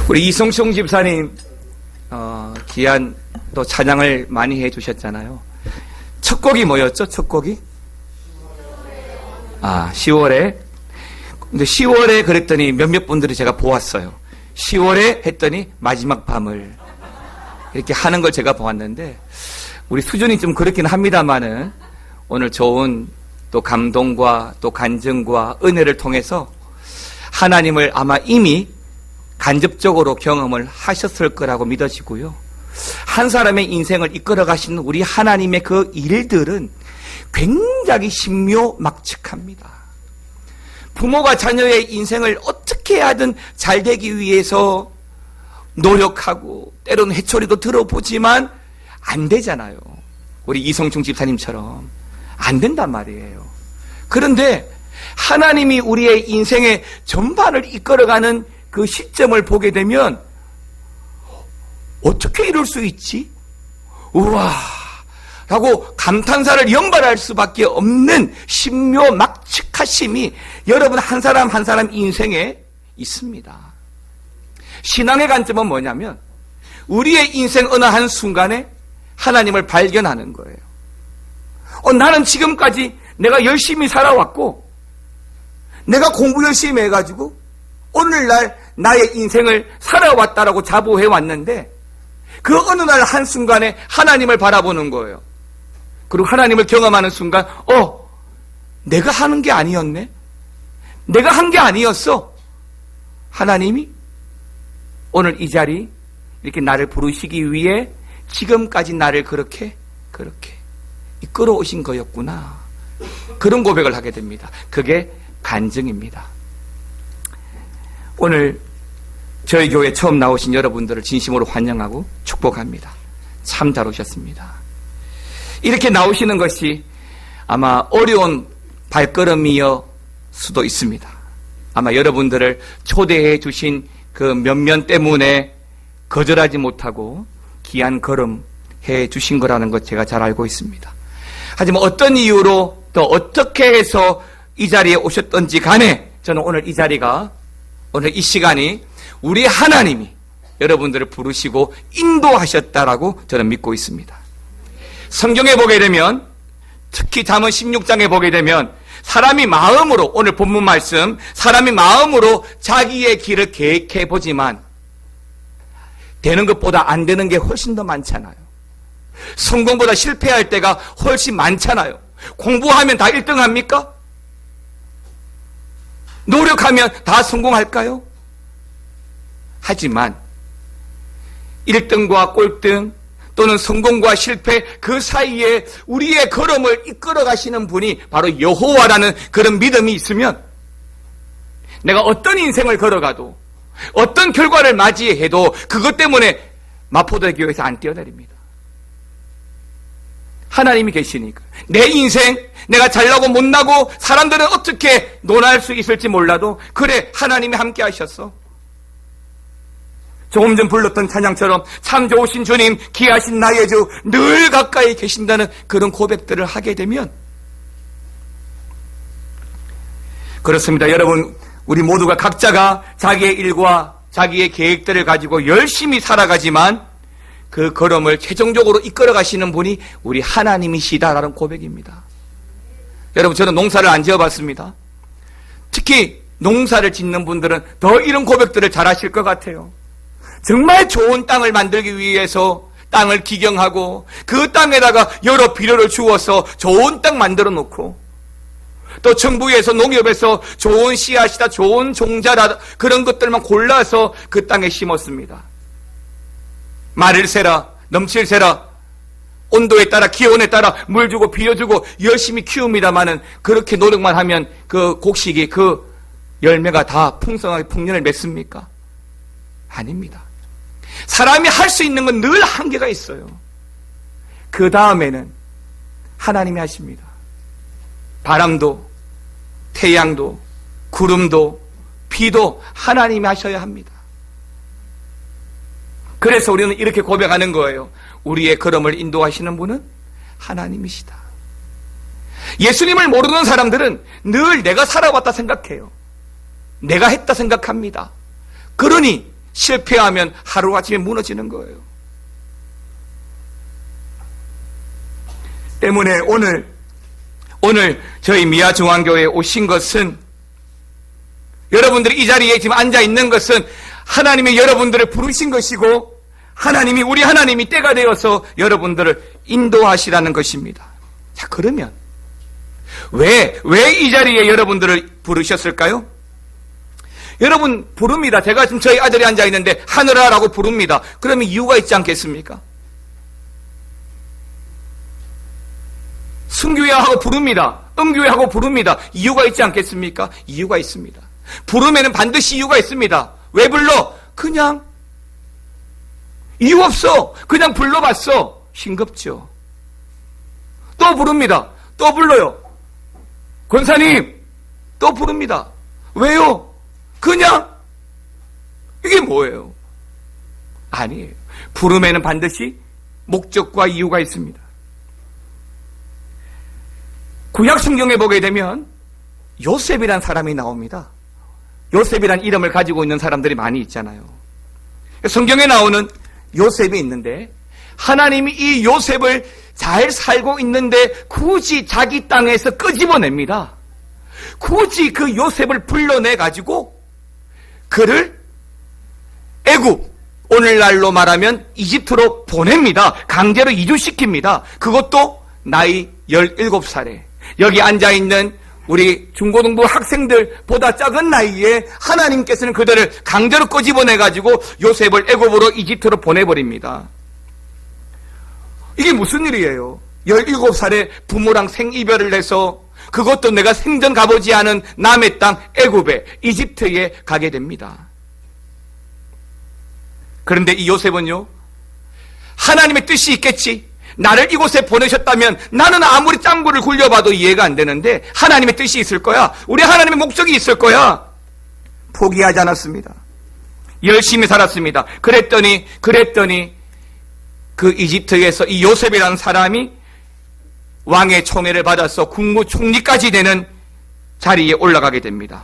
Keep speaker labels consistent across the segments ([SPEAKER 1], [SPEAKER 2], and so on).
[SPEAKER 1] 우리 이성총 집사님 귀한 또 찬양을 많이 해주셨잖아요. 첫 곡이 뭐였죠? 첫 곡이? 10월에. 근데 10월에 그랬더니 몇몇 분들이 제가 보았어요. 10월에 했더니 마지막 밤을 이렇게 하는 걸 제가 보았는데, 우리 수준이 좀 그렇긴 합니다만은 오늘 좋은 또 감동과 또 간증과 은혜를 통해서 하나님을 아마 이미 간접적으로 경험을 하셨을 거라고 믿어지고요. 한 사람의 인생을 이끌어 가시는 우리 하나님의 그 일들은 굉장히 신묘막측합니다. 부모가 자녀의 인생을 어떻게 하든 잘 되기 위해서 노력하고 때로는 해초리도 들어보지만 안 되잖아요. 우리 이성충 집사님처럼 안 된단 말이에요. 그런데 하나님이 우리의 인생의 전반을 이끌어가는 그 시점을 보게 되면 어떻게 이럴 수 있지? 우와 라고 감탄사를 연발할 수밖에 없는 신묘막측하심이 여러분 한 사람 한 사람 인생에 있습니다. 신앙의 관점은 뭐냐면 우리의 인생 어느 한 순간에 하나님을 발견하는 거예요. 나는 지금까지 내가 열심히 살아왔고 내가 공부 열심히 해가지고 오늘날 나의 인생을 살아왔다라고 자부해왔는데 그 어느 날 한순간에 하나님을 바라보는 거예요. 그리고 하나님을 경험하는 순간 내가 하는 게 아니었네? 내가 한 게 아니었어. 하나님이 오늘 이 자리 이렇게 나를 부르시기 위해 지금까지 나를 그렇게 이끌어 오신 거였구나. 그런 고백을 하게 됩니다. 그게 간증입니다. 오늘 저희 교회 처음 나오신 여러분들을 진심으로 환영하고 축복합니다. 참 잘 오셨습니다. 이렇게 나오시는 것이 아마 어려운 발걸음이었 수도 있습니다. 아마 여러분들을 초대해 주신 그 면면 때문에 거절하지 못하고 귀한 걸음 해 주신 거라는 것 제가 잘 알고 있습니다. 하지만 어떤 이유로 또 어떻게 해서 이 자리에 오셨던지 간에 저는 오늘 이 자리가, 오늘 이 시간이 우리 하나님이 여러분들을 부르시고 인도하셨다라고 저는 믿고 있습니다. 성경에 보게 되면, 특히 잠언 16장에 보게 되면 사람이 마음으로, 오늘 본문 말씀, 사람이 마음으로 자기의 길을 계획해 보지만 되는 것보다 안 되는 게 훨씬 더 많잖아요. 성공보다 실패할 때가 훨씬 많잖아요. 공부하면 다 1등 합니까? 노력하면 다 성공할까요? 하지만 1등과 꼴등 또는 성공과 실패 그 사이에 우리의 걸음을 이끌어 가시는 분이 바로 여호와라는 그런 믿음이 있으면 내가 어떤 인생을 걸어가도 어떤 결과를 맞이해도 그것 때문에 마포대교에서 안 뛰어내립니다. 하나님이 계시니까. 내 인생, 내가 잘나고 못나고 사람들은 어떻게 논할 수 있을지 몰라도 그래, 하나님이 함께 하셨어. 조금 전 불렀던 찬양처럼 참 좋으신 주님, 귀하신 나의 주, 늘 가까이 계신다는 그런 고백들을 하게 되면, 그렇습니다. 여러분, 우리 모두가 각자가 자기의 일과 자기의 계획들을 가지고 열심히 살아가지만 그 걸음을 최종적으로 이끌어 가시는 분이 우리 하나님이시다라는 고백입니다. 여러분, 저는 농사를 안 지어봤습니다. 특히 농사를 짓는 분들은 더 이런 고백들을 잘 하실 것 같아요. 정말 좋은 땅을 만들기 위해서 땅을 기경하고 그 땅에다가 여러 비료를 주어서 좋은 땅 만들어 놓고, 또 정부에서 농협에서 좋은 씨앗이다, 좋은 종자라 그런 것들만 골라서 그 땅에 심었습니다. 말을 세라, 넘칠 세라, 온도에 따라 기온에 따라 물 주고 비료 주고 열심히 키웁니다마는 그렇게 노력만 하면 그 곡식이, 그 열매가 다 풍성하게 풍년을 맺습니까? 아닙니다. 사람이 할 수 있는 건 늘 한계가 있어요. 그 다음에는 하나님이 하십니다. 바람도, 태양도, 구름도, 비도 하나님이 하셔야 합니다. 그래서 우리는 이렇게 고백하는 거예요. 우리의 걸음을 인도하시는 분은 하나님이시다. 예수님을 모르는 사람들은 늘 내가 살아왔다 생각해요. 내가 했다 생각합니다. 그러니 실패하면 하루아침에 무너지는 거예요. 때문에 오늘 저희 미아중앙교회에 오신 것은, 여러분들이 이 자리에 지금 앉아 있는 것은 하나님이 여러분들을 부르신 것이고, 우리 하나님이 때가 되어서 여러분들을 인도하시라는 것입니다. 자, 그러면 왜 이 자리에 여러분들을 부르셨을까요? 여러분 부릅니다. 제가 지금 저희 아들이 앉아 있는데 하늘아라고 부릅니다. 그러면 이유가 있지 않겠습니까? 순교회하고 부릅니다. 음교회하고 부릅니다. 이유가 있지 않겠습니까? 이유가 있습니다. 부르면은 반드시 이유가 있습니다. 왜 불러? 그냥 이유 없어. 그냥 불러봤어. 싱겁죠. 또 부릅니다. 또 불러요. 권사님, 또 부릅니다. 왜요? 그냥. 이게 뭐예요? 아니에요. 부르면은 반드시 목적과 이유가 있습니다. 구약 성경에 보게 되면 요셉이란 사람이 나옵니다. 요셉이란 이름을 가지고 있는 사람들이 많이 있잖아요. 성경에 나오는 요셉이 있는데, 하나님이 이 요셉을 잘 살고 있는데 굳이 자기 땅에서 끄집어냅니다. 굳이 그 요셉을 불러내가지고 그를 애굽, 오늘날로 말하면 이집트로 보냅니다. 강제로 이주시킵니다. 그것도 나이 17살에 여기 앉아있는 우리 중고등부 학생들보다 작은 나이에 하나님께서는 그들을 강제로 끄집어내가지고 요셉을 애굽으로 이집트로 보내버립니다. 이게 무슨 일이에요? 17살에 부모랑 생이별을 해서, 그것도 내가 생전 가보지 않은 남의 땅 애굽에, 이집트에 가게 됩니다. 그런데 이 요셉은요, 하나님의 뜻이 있겠지, 나를 이곳에 보내셨다면 나는 아무리 짱구를 굴려봐도 이해가 안 되는데 하나님의 뜻이 있을 거야, 우리 하나님의 목적이 있을 거야, 포기하지 않았습니다. 열심히 살았습니다. 그랬더니 그 이집트에서 이 요셉이라는 사람이 왕의 총애를 받아서 국무총리까지 되는 자리에 올라가게 됩니다.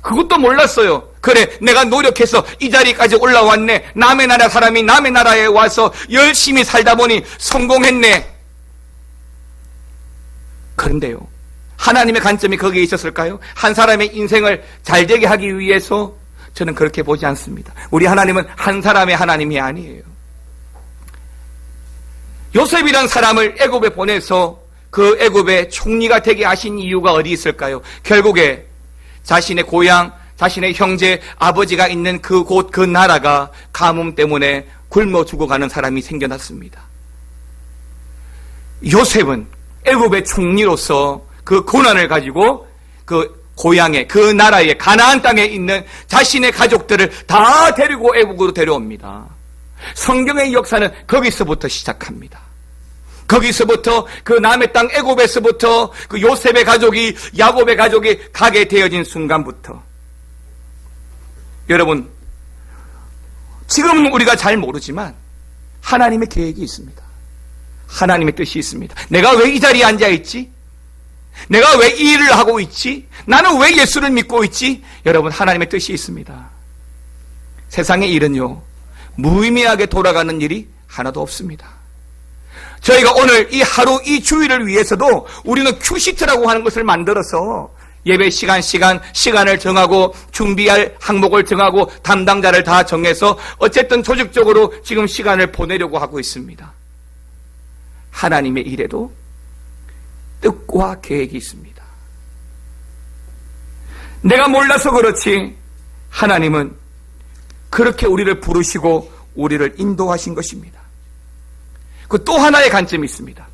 [SPEAKER 1] 그것도 몰랐어요. 그래, 내가 노력해서 이 자리까지 올라왔네. 남의 나라 사람이 남의 나라에 와서 열심히 살다 보니 성공했네. 그런데요, 하나님의 관점이 거기에 있었을까요? 한 사람의 인생을 잘되게 하기 위해서? 저는 그렇게 보지 않습니다. 우리 하나님은 한 사람의 하나님이 아니에요. 요셉이란 사람을 애굽에 보내서 그 애굽의 총리가 되게 하신 이유가 어디 있을까요? 결국에 자신의 고향, 자신의 형제, 아버지가 있는 그곳, 그 나라가 가뭄 때문에 굶어 죽어가는 사람이 생겨났습니다. 요셉은 애굽의 총리로서 그 고난을 가지고 그 고향에, 그 나라의 가나안 땅에 있는 자신의 가족들을 다 데리고 애굽으로 데려옵니다. 성경의 역사는 거기서부터 시작합니다. 거기서부터, 그 남의 땅 애굽에서부터 그 요셉의 가족이, 야곱의 가족이 가게 되어진 순간부터, 여러분, 지금은 우리가 잘 모르지만 하나님의 계획이 있습니다. 하나님의 뜻이 있습니다. 내가 왜 이 자리에 앉아있지? 내가 왜 이 일을 하고 있지? 나는 왜 예수를 믿고 있지? 여러분, 하나님의 뜻이 있습니다. 세상의 일은요, 무의미하게 돌아가는 일이 하나도 없습니다. 저희가 오늘 이 하루, 이 주일을 위해서도 우리는 큐시트라고 하는 것을 만들어서 예배 시간을 정하고 준비할 항목을 정하고 담당자를 다 정해서 어쨌든 조직적으로 지금 시간을 보내려고 하고 있습니다. 하나님의 일에도 뜻과 계획이 있습니다. 내가 몰라서 그렇지 하나님은 그렇게 우리를 부르시고 우리를 인도하신 것입니다. 그 또 하나의 관점이 있습니다.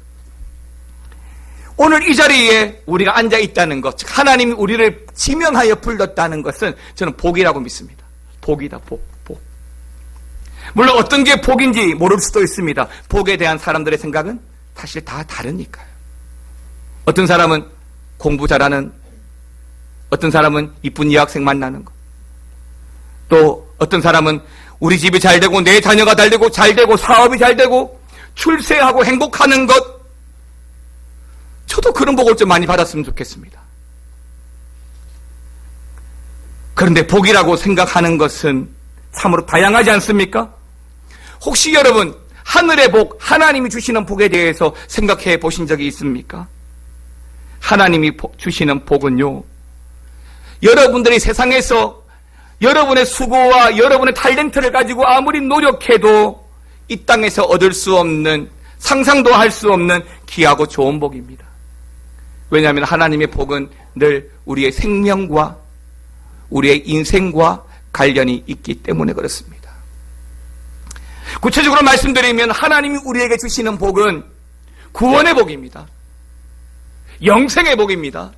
[SPEAKER 1] 오늘 이 자리에 우리가 앉아 있다는 것, 즉 하나님이 우리를 지명하여 불렀다는 것은 저는 복이라고 믿습니다. 복이다, 복. 물론 어떤 게 복인지 모를 수도 있습니다. 복에 대한 사람들의 생각은 사실 다 다르니까요. 어떤 사람은 공부 잘하는, 어떤 사람은 이쁜 여학생 만나는 것, 또 어떤 사람은 우리 집이 잘 되고 내 자녀가 잘 되고 사업이 잘 되고 출세하고 행복하는 것, 저도 그런 복을 좀 많이 받았으면 좋겠습니다. 그런데 복이라고 생각하는 것은 참으로 다양하지 않습니까? 혹시 여러분 하늘의 복, 하나님이 주시는 복에 대해서 생각해 보신 적이 있습니까? 하나님이 주시는 복은요, 여러분들이 세상에서 여러분의 수고와 여러분의 탤런트를 가지고 아무리 노력해도 이 땅에서 얻을 수 없는, 상상도 할 수 없는 귀하고 좋은 복입니다. 왜냐하면 하나님의 복은 늘 우리의 생명과 우리의 인생과 관련이 있기 때문에 그렇습니다. 구체적으로 말씀드리면 하나님이 우리에게 주시는 복은 구원의 복입니다. 영생의 복입니다.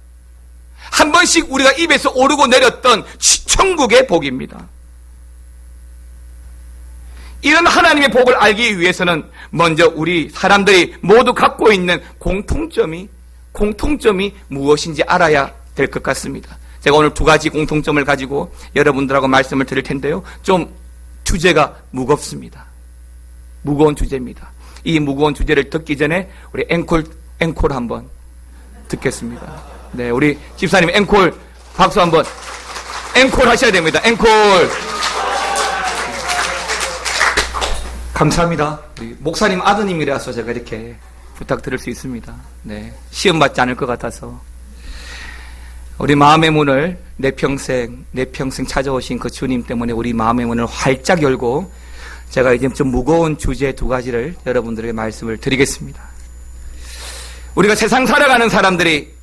[SPEAKER 1] 한 번씩 우리가 입에서 오르고 내렸던 천국의 복입니다. 이런 하나님의 복을 알기 위해서는 먼저 우리 사람들이 모두 갖고 있는 공통점이 무엇인지 알아야 될 것 같습니다. 제가 오늘 두 가지 공통점을 가지고 여러분들하고 말씀을 드릴 텐데요. 좀 주제가 무겁습니다. 무거운 주제입니다. 이 무거운 주제를 듣기 전에 우리 앵콜 한번 듣겠습니다. 네, 우리 집사님 앵콜 박수 한번. 앵콜 하셔야 됩니다. 앵콜. 감사합니다. 우리 목사님 아드님이라서 제가 이렇게 부탁드릴 수 있습니다. 네, 시험 받지 않을 것 같아서. 우리 마음의 문을 내 평생 찾아오신 그 주님 때문에 우리 마음의 문을 활짝 열고 제가 이제 좀 무거운 주제 두 가지를 여러분들에게 말씀을 드리겠습니다. 우리가 세상 살아가는 사람들이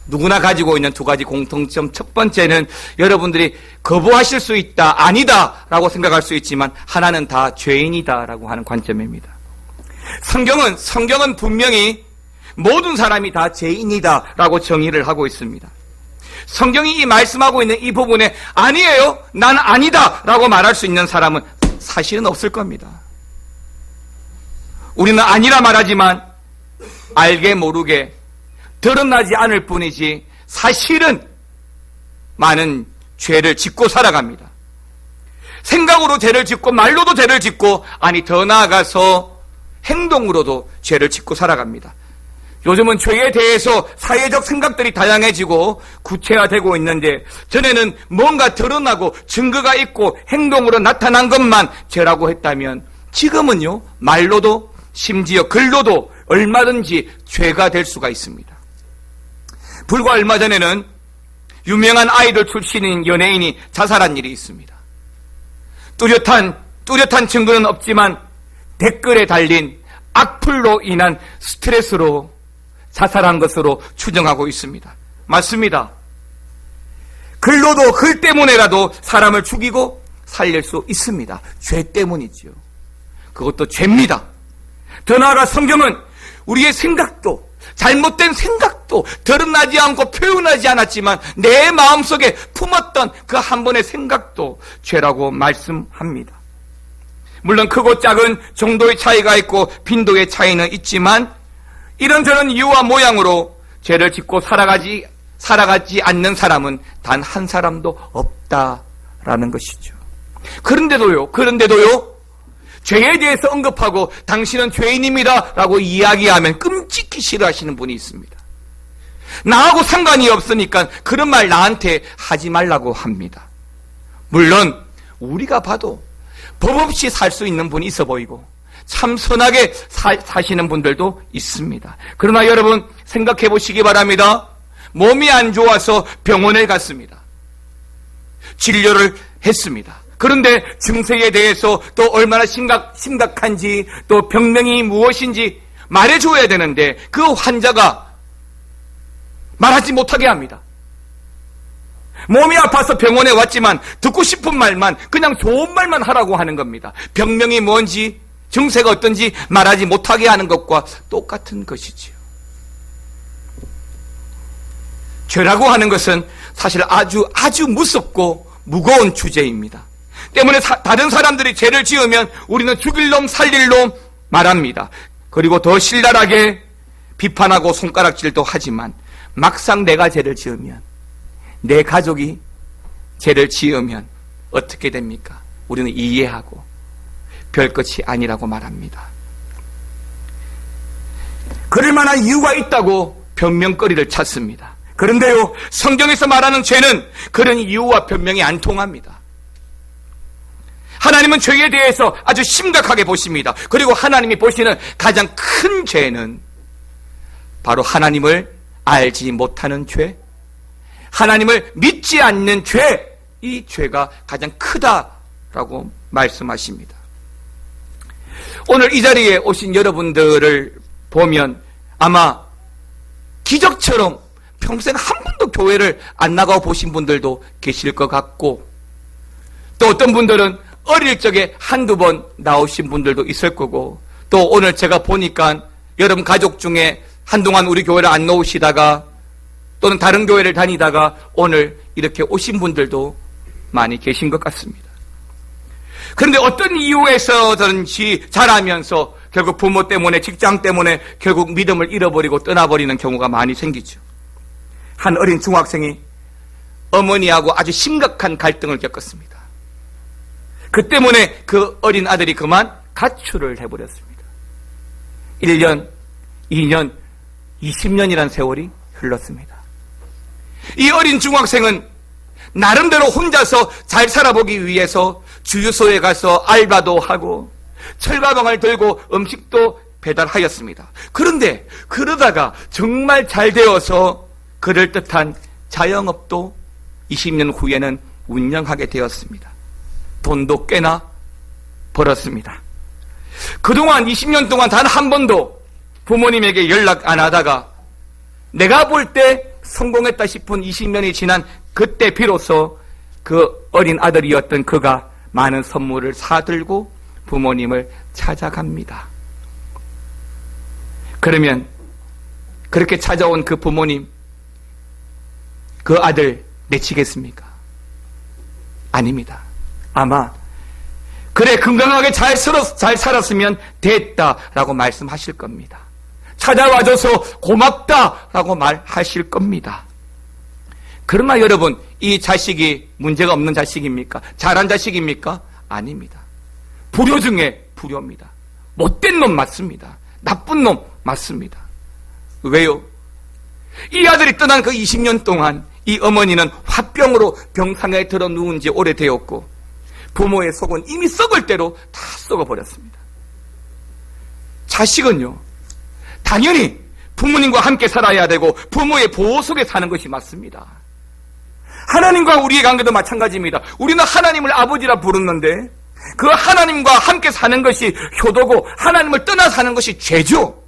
[SPEAKER 1] 누구나 가지고 있는 두 가지 공통점. 첫 번째는 여러분들이 거부하실 수 있다, 아니다 라고 생각할 수 있지만 하나는 다 죄인이다 라고 하는 관점입니다. 성경은 분명히 모든 사람이 다 죄인이다 라고 정의를 하고 있습니다. 성경이 이 말씀하고 있는 이 부분에 아니에요, 난 아니다 라고 말할 수 있는 사람은 사실은 없을 겁니다. 우리는 아니라 말하지만 알게 모르게 드러나지 않을 뿐이지 사실은 많은 죄를 짓고 살아갑니다. 생각으로 죄를 짓고 말로도 죄를 짓고, 아니 더 나아가서 행동으로도 죄를 짓고 살아갑니다. 요즘은 죄에 대해서 사회적 생각들이 다양해지고 구체화되고 있는데, 전에는 뭔가 드러나고 증거가 있고 행동으로 나타난 것만 죄라고 했다면 지금은요, 말로도 심지어 글로도 얼마든지 죄가 될 수가 있습니다. 불과 얼마 전에는 유명한 아이돌 출신인 연예인이 자살한 일이 있습니다. 뚜렷한 증거는 없지만 댓글에 달린 악플로 인한 스트레스로 자살한 것으로 추정하고 있습니다. 맞습니다. 글로도, 글 때문에라도 사람을 죽이고 살릴 수 있습니다. 죄 때문이지요. 그것도 죄입니다. 더 나아가 성경은 우리의 생각도, 잘못된 생각도 드러나지 않고 표현하지 않았지만 내 마음속에 품었던 그 한 번의 생각도 죄라고 말씀합니다. 물론 크고 작은 정도의 차이가 있고 빈도의 차이는 있지만 이런저런 이유와 모양으로 죄를 짓고 살아가지 않는 사람은 단 한 사람도 없다라는 것이죠. 그런데도요, 죄에 대해서 언급하고 당신은 죄인입니다 라고 이야기하면 끔찍히 싫어하시는 분이 있습니다. 나하고 상관이 없으니까 그런 말 나한테 하지 말라고 합니다. 물론 우리가 봐도 법 없이 살 수 있는 분이 있어 보이고 참 선하게 사시는 분들도 있습니다. 그러나 여러분 생각해 보시기 바랍니다. 몸이 안 좋아서 병원에 갔습니다. 진료를 했습니다. 그런데 증세에 대해서 또 얼마나 심각한지, 또 병명이 무엇인지 말해줘야 되는데 그 환자가 말하지 못하게 합니다. 몸이 아파서 병원에 왔지만 듣고 싶은 말만, 그냥 좋은 말만 하라고 하는 겁니다. 병명이 뭔지, 증세가 어떤지 말하지 못하게 하는 것과 똑같은 것이지요. 죄라고 하는 것은 사실 아주 무섭고 무거운 주제입니다. 때문에 다른 사람들이 죄를 지으면 우리는 죽일 놈 살릴 놈 말합니다. 그리고 더 신랄하게 비판하고 손가락질도 하지만 막상 내가 죄를 지으면, 내 가족이 죄를 지으면 어떻게 됩니까? 우리는 이해하고 별것이 아니라고 말합니다. 그럴 만한 이유가 있다고 변명거리를 찾습니다. 그런데요, 성경에서 말하는 죄는 그런 이유와 변명이 안 통합니다. 하나님은 죄에 대해서 아주 심각하게 보십니다. 그리고 하나님이 보시는 가장 큰 죄는 바로 하나님을 알지 못하는 죄, 하나님을 믿지 않는 죄, 이 죄가 가장 크다라고 말씀하십니다. 오늘 이 자리에 오신 여러분들을 보면 아마 기적처럼 평생 한 번도 교회를 안 나가 보신 분들도 계실 것 같고, 또 어떤 분들은 어릴 적에 한두 번 나오신 분들도 있을 거고, 또 오늘 제가 보니까 여러분 가족 중에 한동안 우리 교회를 안 나오시다가 또는 다른 교회를 다니다가 오늘 이렇게 오신 분들도 많이 계신 것 같습니다. 그런데 어떤 이유에서든지 자라면서 결국 부모 때문에, 직장 때문에 결국 믿음을 잃어버리고 떠나버리는 경우가 많이 생기죠. 한 어린 중학생이 어머니하고 아주 심각한 갈등을 겪었습니다. 그 때문에 그 어린 아들이 그만 가출을 해버렸습니다. 1년, 2년, 20년이란 세월이 흘렀습니다. 이 어린 중학생은 나름대로 혼자서 잘 살아보기 위해서 주유소에 가서 알바도 하고 철가방을 들고 음식도 배달하였습니다. 그런데 그러다가 정말 잘 되어서 그럴듯한 자영업도 20년 후에는 운영하게 되었습니다. 돈도 꽤나 벌었습니다. 그동안 20년 동안 단 한 번도 부모님에게 연락 안 하다가 내가 볼 때 성공했다 싶은 20년이 지난 그때 비로소 그 어린 아들이었던 그가 많은 선물을 사들고 부모님을 찾아갑니다. 그러면 그렇게 찾아온 그 부모님, 그 아들 내치겠습니까? 아닙니다. 아마 그래 건강하게 잘 살았으면 됐다라고 말씀하실 겁니다. 찾아와줘서 고맙다라고 말하실 겁니다. 그러나 여러분, 이 자식이 문제가 없는 자식입니까? 잘한 자식입니까? 아닙니다. 불효 중에 불효입니다. 못된 놈 맞습니다. 나쁜 놈 맞습니다. 왜요? 이 아들이 떠난 그 20년 동안 이 어머니는 화병으로 병상에 들어 누운 지 오래되었고 부모의 속은 이미 썩을 대로 다 썩어버렸습니다. 자식은요, 당연히 부모님과 함께 살아야 되고 부모의 보호 속에 사는 것이 맞습니다. 하나님과 우리의 관계도 마찬가지입니다. 우리는 하나님을 아버지라 부르는데 그 하나님과 함께 사는 것이 효도고 하나님을 떠나 사는 것이 죄죠.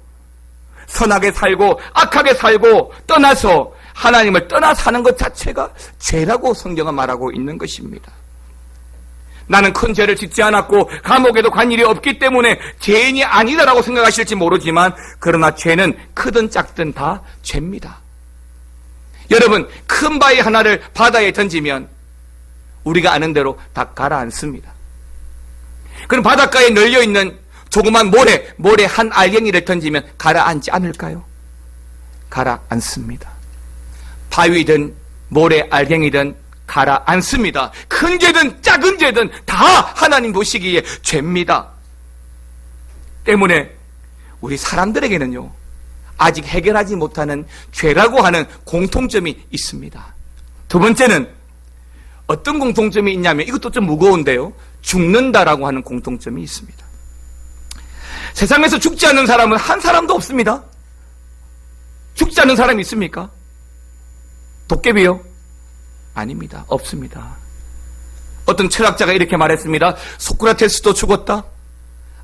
[SPEAKER 1] 선하게 살고 악하게 살고 떠나서 하나님을 떠나 사는 것 자체가 죄라고 성경은 말하고 있는 것입니다. 나는 큰 죄를 짓지 않았고 감옥에도 간 일이 없기 때문에 죄인이 아니다라고 생각하실지 모르지만 그러나 죄는 크든 작든 다 죄입니다. 여러분, 큰 바위 하나를 바다에 던지면 우리가 아는 대로 다 가라앉습니다. 그럼 바닷가에 널려있는 조그만 모래 한 알갱이를 던지면 가라앉지 않을까요? 가라앉습니다. 바위든 모래 알갱이든 가라앉습니다. 큰 죄든 작은 죄든 다 하나님 보시기에 죄입니다. 때문에 우리 사람들에게는요, 아직 해결하지 못하는 죄라고 하는 공통점이 있습니다. 두 번째는 어떤 공통점이 있냐면 이것도 좀 무거운데요, 죽는다라고 하는 공통점이 있습니다. 세상에서 죽지 않는 사람은 한 사람도 없습니다. 죽지 않는 사람이 있습니까? 도깨비요? 아닙니다. 없습니다. 어떤 철학자가 이렇게 말했습니다. 소크라테스도 죽었다.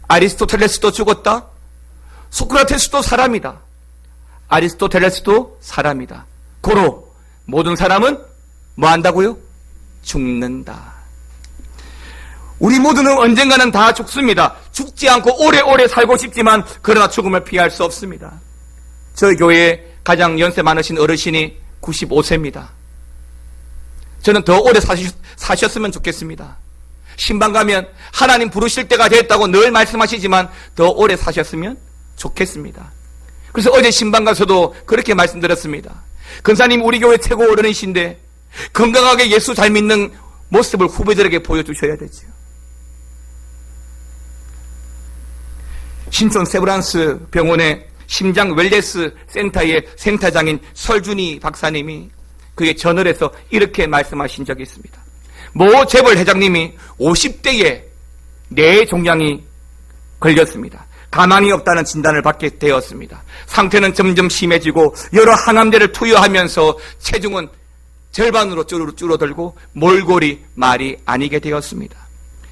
[SPEAKER 1] 아리스토텔레스도 죽었다. 소크라테스도 사람이다. 아리스토텔레스도 사람이다. 고로 모든 사람은 뭐 한다고요? 죽는다. 우리 모두는 언젠가는 다 죽습니다. 죽지 않고 오래오래 살고 싶지만 그러나 죽음을 피할 수 없습니다. 저희 교회에 가장 연세 많으신 어르신이 95세입니다. 저는 더 오래 사셨으면 좋겠습니다. 신방 가면 하나님 부르실 때가 됐다고 늘 말씀하시지만 더 오래 사셨으면 좋겠습니다. 그래서 어제 신방 가서도 그렇게 말씀드렸습니다. 근사님 우리 교회 최고 어른이신데 건강하게 예수 잘 믿는 모습을 후배들에게 보여주셔야 되죠. 신촌 세브란스 병원의 심장 웰네스 센터의 센터장인 설준희 박사님이 그의 저널에서 이렇게 말씀하신 적이 있습니다. 모 재벌 회장님이 50대에 뇌종양이 걸렸습니다. 가망이 없다는 진단을 받게 되었습니다. 상태는 점점 심해지고 여러 항암제를 투여하면서 체중은 절반으로 줄어들고 몰골이 말이 아니게 되었습니다.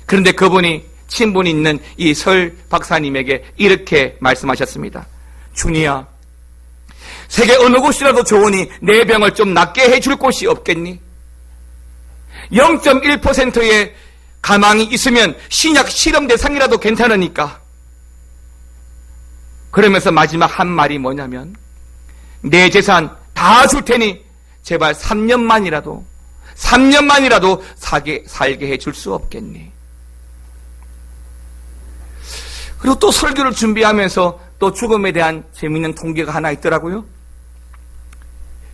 [SPEAKER 1] 그런데 그분이 친분이 있는 이 설 박사님에게 이렇게 말씀하셨습니다. 준이야, 세계 어느 곳이라도 좋으니 내 병을 좀 낫게 해줄 곳이 없겠니? 0.1%의 가망이 있으면 신약 실험 대상이라도 괜찮으니까. 그러면서 마지막 한 말이 뭐냐면, 내 재산 다 줄 테니 제발 3년만이라도 살게 해줄 수 없겠니? 그리고 또 설교를 준비하면서 또 죽음에 대한 재미있는 통계가 하나 있더라고요.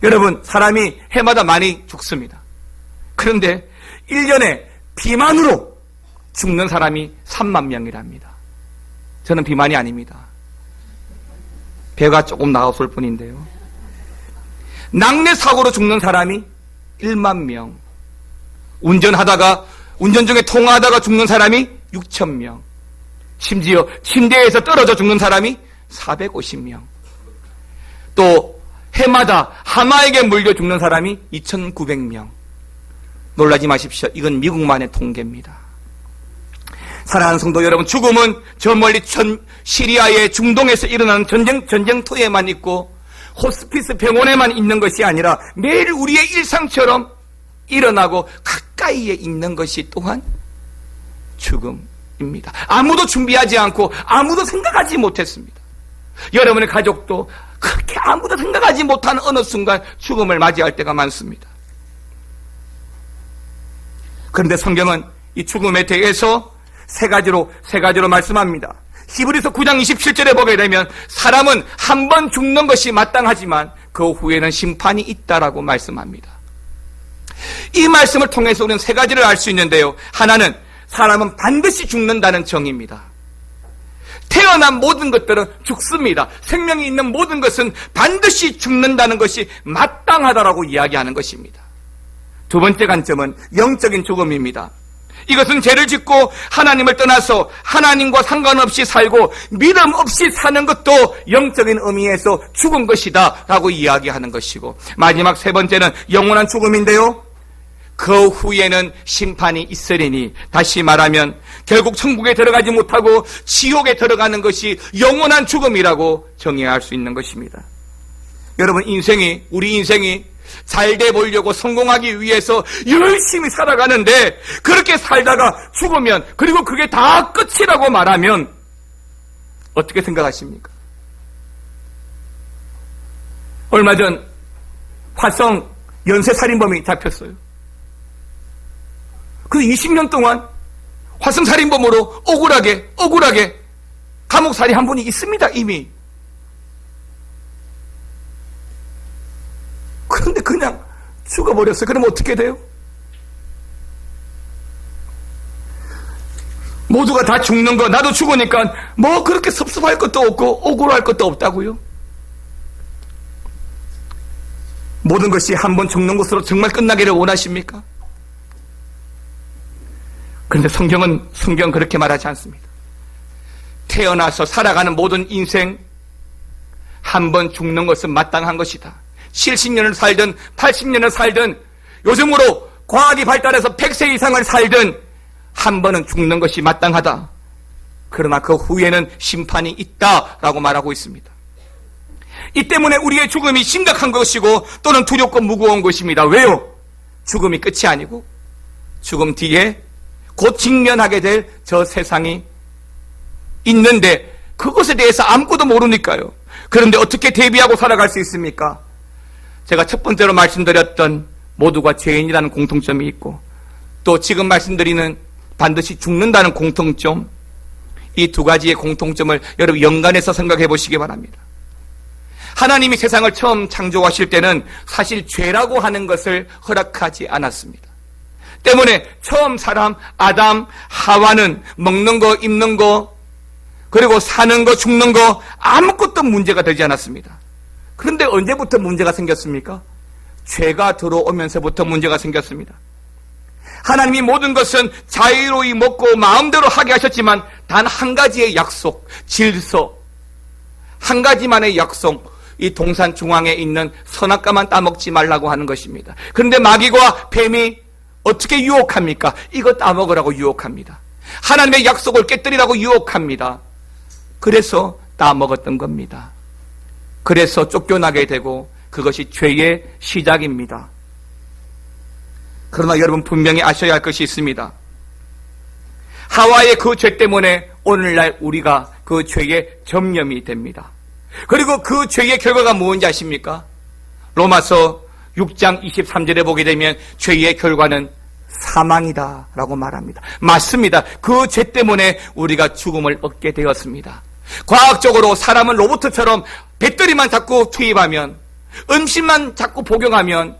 [SPEAKER 1] 여러분, 사람이 해마다 많이 죽습니다. 그런데 1년에 비만으로 죽는 사람이 3만 명이랍니다. 저는 비만이 아닙니다. 배가 조금 나왔을 뿐인데요. 낙뢰 사고로 죽는 사람이 1만 명. 운전 중에 통화하다가 죽는 사람이 6천 명. 심지어 침대에서 떨어져 죽는 사람이 450명. 또 해마다 하마에게 물려 죽는 사람이 2,900명. 놀라지 마십시오. 이건 미국만의 통계입니다. 사랑하는 성도 여러분, 죽음은 저 멀리 시리아의 중동에서 일어나는 전쟁터에만 있고 호스피스 병원에만 있는 것이 아니라 매일 우리의 일상처럼 일어나고 가까이에 있는 것이 또한 죽음입니다. 아무도 준비하지 않고 아무도 생각하지 못했습니다. 여러분의 가족도 그렇게 아무도 생각하지 못한 어느 순간 죽음을 맞이할 때가 많습니다. 그런데 성경은 이 죽음에 대해서 세 가지로 말씀합니다. 히브리서 9장 27절에 보게 되면 사람은 한 번 죽는 것이 마땅하지만 그 후에는 심판이 있다라고 말씀합니다. 이 말씀을 통해서 우리는 세 가지를 알 수 있는데요. 하나는 사람은 반드시 죽는다는 정의입니다. 태어난 모든 것들은 죽습니다. 생명이 있는 모든 것은 반드시 죽는다는 것이 마땅하다라고 이야기하는 것입니다. 두 번째 관점은 영적인 죽음입니다. 이것은 죄를 짓고 하나님을 떠나서 하나님과 상관없이 살고 믿음 없이 사는 것도 영적인 의미에서 죽은 것이다 라고 이야기하는 것이고, 마지막 세 번째는 영원한 죽음인데요, 그 후에는 심판이 있으리니, 다시 말하면 결국 천국에 들어가지 못하고 지옥에 들어가는 것이 영원한 죽음이라고 정의할 수 있는 것입니다. 여러분, 우리 인생이 잘 돼 보려고 성공하기 위해서 열심히 살아가는데, 그렇게 살다가 죽으면, 그리고 그게 다 끝이라고 말하면 어떻게 생각하십니까? 얼마 전 화성 연쇄살인범이 잡혔어요. 그 20년 동안 화성살인범으로 억울하게 감옥살이 한 분이 있습니다, 이미. 그런데 그냥 죽어버렸어요. 그러면 어떻게 돼요? 모두가 다 죽는 거, 나도 죽으니까 뭐 그렇게 섭섭할 것도 없고 억울할 것도 없다고요? 모든 것이 한 번 죽는 것으로 정말 끝나기를 원하십니까? 그런데 성경은 그렇게 말하지 않습니다. 태어나서 살아가는 모든 인생, 한 번 죽는 것은 마땅한 것이다. 70년을 살든 80년을 살든 요즘으로 과학이 발달해서 100세 이상을 살든 한 번은 죽는 것이 마땅하다. 그러나 그 후에는 심판이 있다라고 말하고 있습니다. 이 때문에 우리의 죽음이 심각한 것이고 또는 두렵고 무거운 것입니다. 왜요? 죽음이 끝이 아니고 죽음 뒤에 곧 직면하게 될 저 세상이 있는데 그것에 대해서 아무것도 모르니까요. 그런데 어떻게 대비하고 살아갈 수 있습니까? 제가 첫 번째로 말씀드렸던 모두가 죄인이라는 공통점이 있고, 또 지금 말씀드리는 반드시 죽는다는 공통점, 이 두 가지의 공통점을 여러분 연관해서 생각해 보시기 바랍니다. 하나님이 세상을 처음 창조하실 때는 사실 죄라고 하는 것을 허락하지 않았습니다. 때문에 처음 사람 아담, 하와는 먹는 거, 입는 거, 그리고 사는 거, 죽는 거 아무것도 문제가 되지 않았습니다. 그런데 언제부터 문제가 생겼습니까? 죄가 들어오면서부터 문제가 생겼습니다. 하나님이 모든 것은 자유로이 먹고 마음대로 하게 하셨지만 단 한 가지의 약속, 질서, 한 가지만의 약속, 이 동산 중앙에 있는 선악과만 따먹지 말라고 하는 것입니다. 그런데 마귀와 뱀이 어떻게 유혹합니까? 이거 따먹으라고 유혹합니다. 하나님의 약속을 깨뜨리라고 유혹합니다. 그래서 따먹었던 겁니다. 그래서 쫓겨나게 되고 그것이 죄의 시작입니다. 그러나 여러분 분명히 아셔야 할 것이 있습니다. 하와의 그 죄 때문에 오늘날 우리가 그 죄의 점령이 됩니다. 그리고 그 죄의 결과가 무엇인지 아십니까? 로마서 6장 23절에 보게 되면 죄의 결과는 사망이다 라고 말합니다. 맞습니다. 그 죄 때문에 우리가 죽음을 얻게 되었습니다. 과학적으로 사람은 로봇처럼 배터리만 자꾸 투입하면, 음식만 자꾸 복용하면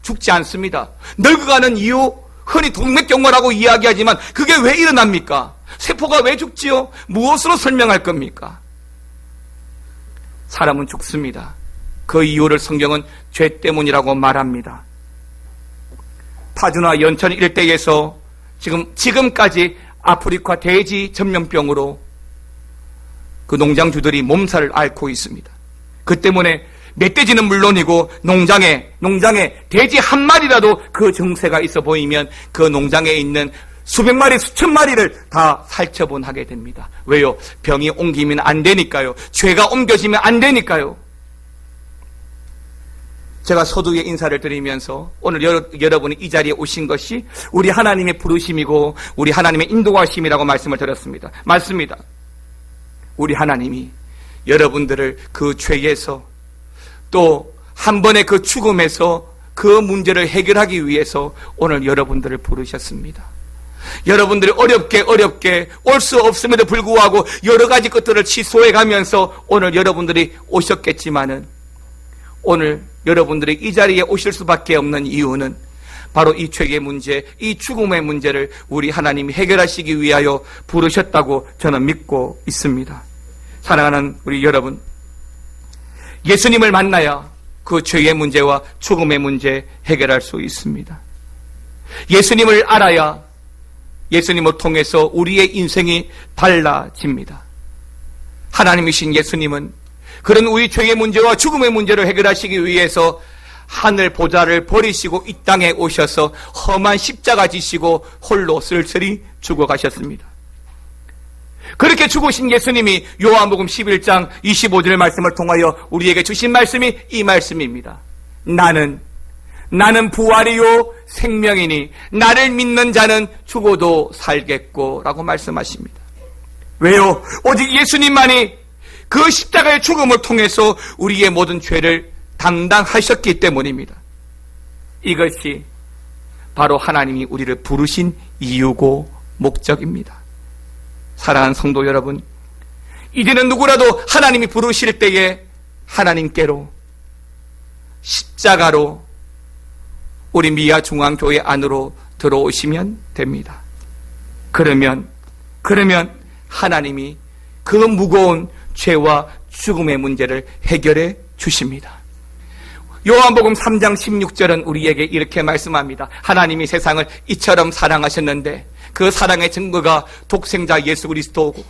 [SPEAKER 1] 죽지 않습니다. 늙어가는 이유, 흔히 동맥경화라고 이야기하지만 그게 왜 일어납니까? 세포가 왜 죽지요? 무엇으로 설명할 겁니까? 사람은 죽습니다. 그 이유를 성경은 죄 때문이라고 말합니다. 파주나 연천 일대에서 지금까지 아프리카 돼지 전염병으로 그 농장주들이 몸살을 앓고 있습니다. 그 때문에 멧돼지는 물론이고 농장에 돼지 한 마리라도 그 증세가 있어 보이면 그 농장에 있는 수백 마리, 수천 마리를 다 살처분하게 됩니다. 왜요? 병이 옮기면 안 되니까요. 죄가 옮겨지면 안 되니까요. 제가 서두에 인사를 드리면서 오늘 여러분이 이 자리에 오신 것이 우리 하나님의 부르심이고 우리 하나님의 인도하심이라고 말씀을 드렸습니다. 맞습니다. 우리 하나님이 여러분들을 그 죄에서 또 한 번의 그 죽음에서 그 문제를 해결하기 위해서 오늘 여러분들을 부르셨습니다. 여러분들이 어렵게 올 수 없음에도 불구하고 여러 가지 것들을 취소해 가면서 오늘 여러분들이 오셨겠지만은 오늘 여러분들이 이 자리에 오실 수밖에 없는 이유는 바로 이 죄의 문제, 이 죽음의 문제를 우리 하나님이 해결하시기 위하여 부르셨다고 저는 믿고 있습니다. 사랑하는 우리 여러분, 예수님을 만나야 그 죄의 문제와 죽음의 문제 해결할 수 있습니다. 예수님을 알아야 예수님을 통해서 우리의 인생이 달라집니다. 하나님이신 예수님은 그런 우리 죄의 문제와 죽음의 문제를 해결하시기 위해서 하늘 보좌를 버리시고 이 땅에 오셔서 험한 십자가 지시고 홀로 쓸쓸히 죽어가셨습니다. 그렇게 죽으신 예수님이 요한복음 11장 25절 말씀을 통하여 우리에게 주신 말씀이 이 말씀입니다. 나는 부활이요 생명이니 나를 믿는 자는 죽어도 살겠고 라고 말씀하십니다. 왜요? 오직 예수님만이 그 십자가의 죽음을 통해서 우리의 모든 죄를 담당하셨기 때문입니다. 이것이 바로 하나님이 우리를 부르신 이유고 목적입니다. 사랑하는 성도 여러분, 이제는 누구라도 하나님이 부르실 때에 하나님께로 십자가로 우리 미아 중앙교회 안으로 들어오시면 됩니다. 그러면 하나님이 그 무거운 죄와 죽음의 문제를 해결해 주십니다. 요한복음 3장 16절은 우리에게 이렇게 말씀합니다. 하나님이 세상을 이처럼 사랑하셨는데 그 사랑의 증거가 독생자 예수 그리스도고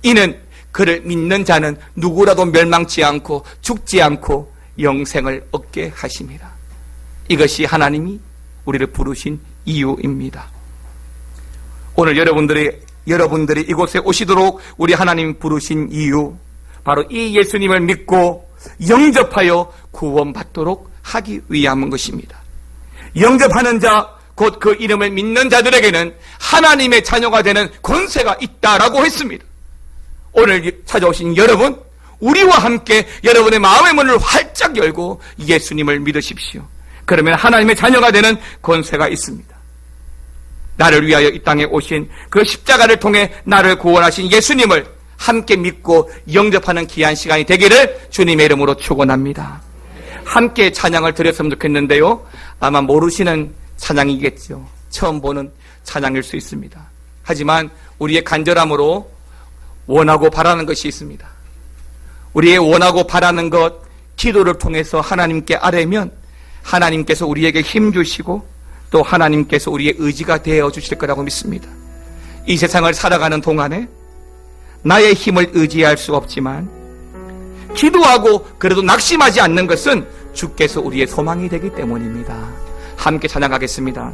[SPEAKER 1] 이는 그를 믿는 자는 누구라도 멸망치 않고 죽지 않고 영생을 얻게 하십니다. 이것이 하나님이 우리를 부르신 이유입니다. 오늘 여러분들이 이곳에 오시도록 우리 하나님 부르신 이유, 바로 이 예수님을 믿고 영접하여 구원받도록 하기 위함인 것입니다. 영접하는 자, 곧 그 이름을 믿는 자들에게는 하나님의 자녀가 되는 권세가 있다라고 했습니다. 오늘 찾아오신 여러분, 우리와 함께 여러분의 마음의 문을 활짝 열고 예수님을 믿으십시오. 그러면 하나님의 자녀가 되는 권세가 있습니다. 나를 위하여 이 땅에 오신 그 십자가를 통해 나를 구원하신 예수님을 함께 믿고 영접하는 귀한 시간이 되기를 주님의 이름으로 축원합니다. 함께 찬양을 드렸으면 좋겠는데요, 아마 모르시는 찬양이겠죠. 처음 보는 찬양일 수 있습니다. 하지만 우리의 간절함으로 원하고 바라는 것이 있습니다. 우리의 원하고 바라는 것, 기도를 통해서 하나님께 아뢰면 하나님께서 우리에게 힘 주시고 또 하나님께서 우리의 의지가 되어 주실 거라고 믿습니다. 이 세상을 살아가는 동안에 나의 힘을 의지할 수 없지만 기도하고 그래도 낙심하지 않는 것은 주께서 우리의 소망이 되기 때문입니다. 함께 찬양하겠습니다.